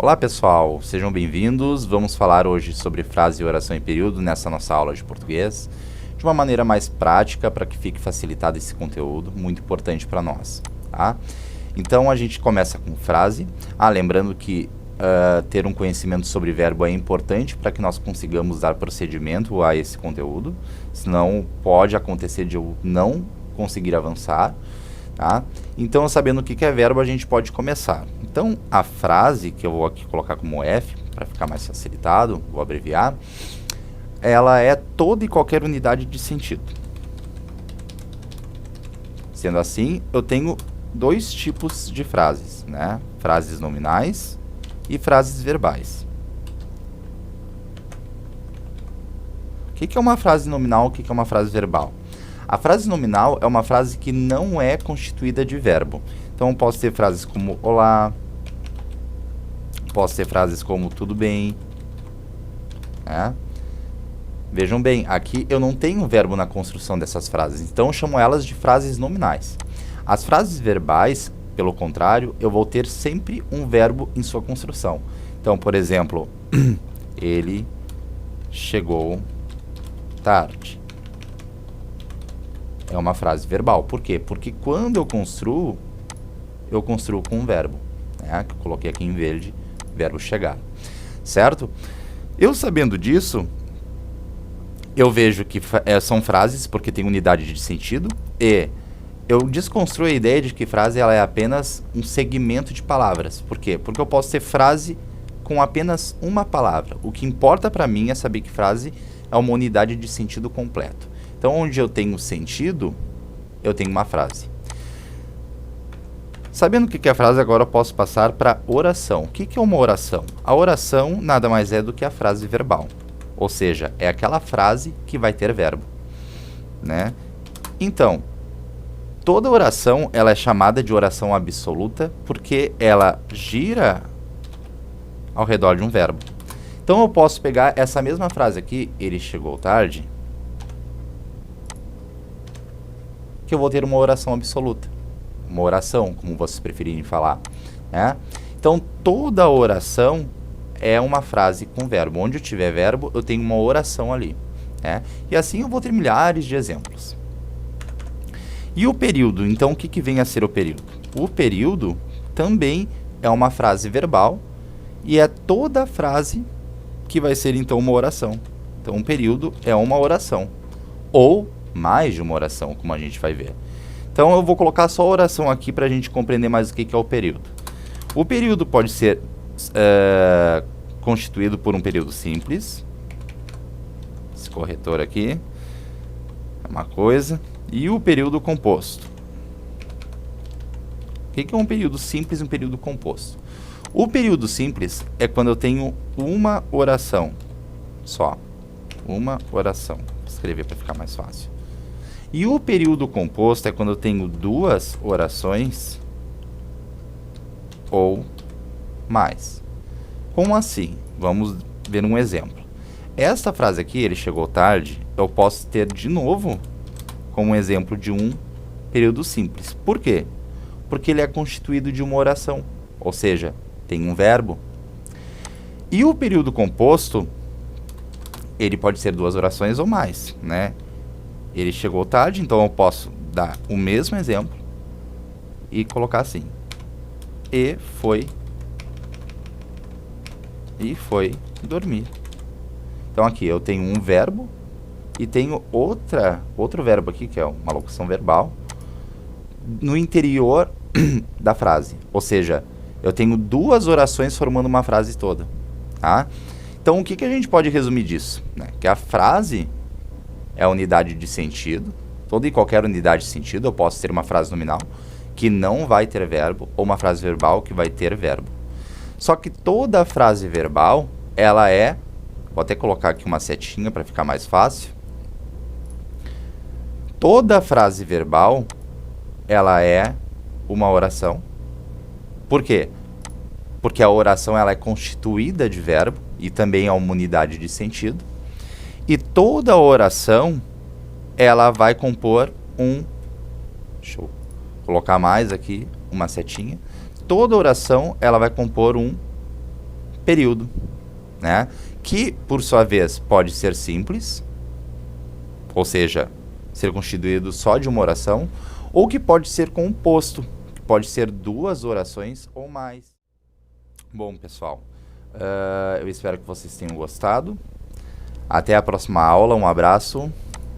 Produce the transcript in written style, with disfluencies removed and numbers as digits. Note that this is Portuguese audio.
Olá pessoal, sejam bem-vindos. Vamos falar hoje sobre frase e oração em período nessa nossa aula de português, de uma maneira mais prática para que fique facilitado esse conteúdo, muito importante para nós, tá? Então a gente começa com frase. Lembrando que ter um conhecimento sobre verbo é importante para que nós consigamos dar procedimento a esse conteúdo, senão pode acontecer de eu não conseguir avançar. Tá? Então, sabendo o que é verbo, a gente pode começar. Então, a frase, que eu vou aqui colocar como F, para ficar mais facilitado, vou abreviar, ela é toda e qualquer unidade de sentido. Sendo assim, eu tenho dois tipos de frases, né? Frases nominais e frases verbais. O que é uma frase nominal, o que é uma frase verbal? A frase nominal é uma frase que não é constituída de verbo. Então, eu posso ter frases como olá, posso ter frases como tudo bem. Né? Vejam bem, aqui eu não tenho verbo na construção dessas frases, então eu chamo elas de frases nominais. As frases verbais, pelo contrário, eu vou ter sempre um verbo em sua construção. Então, por exemplo, ele chegou tarde. É uma frase verbal. Por quê? Porque quando eu construo com um verbo, né? Que eu coloquei aqui em verde, verbo chegar. Certo? Eu sabendo disso, eu vejo que são frases porque tem unidade de sentido e eu desconstruo a ideia de que frase ela é apenas um segmento de palavras. Por quê? Porque eu posso ter frase com apenas uma palavra. O que importa para mim é saber que frase é uma unidade de sentido completo. Então, onde eu tenho sentido, eu tenho uma frase. Sabendo o que é a frase, agora eu posso passar para oração. O que é uma oração? A oração nada mais é do que a frase verbal. Ou seja, é aquela frase que vai ter verbo. Né? Então, toda oração ela é chamada de oração absoluta porque ela gira ao redor de um verbo. Então, eu posso pegar essa mesma frase aqui, ele chegou tarde, que eu vou ter uma oração absoluta. Uma oração, como vocês preferirem falar. Né? Então, toda oração é uma frase com verbo. Onde eu tiver verbo, eu tenho uma oração ali. Né? E assim eu vou ter milhares de exemplos. E o período? Então, o que vem a ser o período? O período também é uma frase verbal e é toda frase que vai ser, então, uma oração. Então, um período é uma oração. Ou mais de uma oração, como a gente vai ver. Então, eu vou colocar só a oração aqui para a gente compreender mais o que é o período. O período pode ser constituído por um período simples. Esse corretor aqui é uma coisa. E o período composto. O que é um período simples e um período composto? O período simples é quando eu tenho uma oração só. Uma oração. Vou escrever para ficar mais fácil. E o período composto é quando eu tenho duas orações ou mais. Como assim? Vamos ver um exemplo. Esta frase aqui, ele chegou tarde, eu posso ter de novo como um exemplo de um período simples. Por quê? Porque ele é constituído de uma oração, ou seja, tem um verbo. E o período composto, ele pode ser duas orações ou mais, né? Ele chegou tarde, então eu posso dar o mesmo exemplo e colocar assim. E foi dormir. Então aqui eu tenho um verbo e tenho outro verbo aqui, que é uma locução verbal, no interior da frase. Ou seja, eu tenho duas orações formando uma frase toda. Tá? Então o que a gente pode resumir disso? Né? Que a frase é a unidade de sentido. Toda e qualquer unidade de sentido, eu posso ter uma frase nominal que não vai ter verbo, ou uma frase verbal que vai ter verbo. Só que toda frase verbal, ela é... Vou até colocar aqui uma setinha para ficar mais fácil. Toda frase verbal, ela é uma oração. Por quê? Porque a oração ela é constituída de verbo e também é uma unidade de sentido. E toda oração, ela vai compor um... Deixa eu colocar mais aqui, uma setinha. Toda oração, ela vai compor um período, né? Que, por sua vez, pode ser simples, ou seja, ser constituído só de uma oração, ou que pode ser composto, que pode ser 2 orações ou mais. Bom, pessoal, eu espero que vocês tenham gostado. Até a próxima aula, um abraço.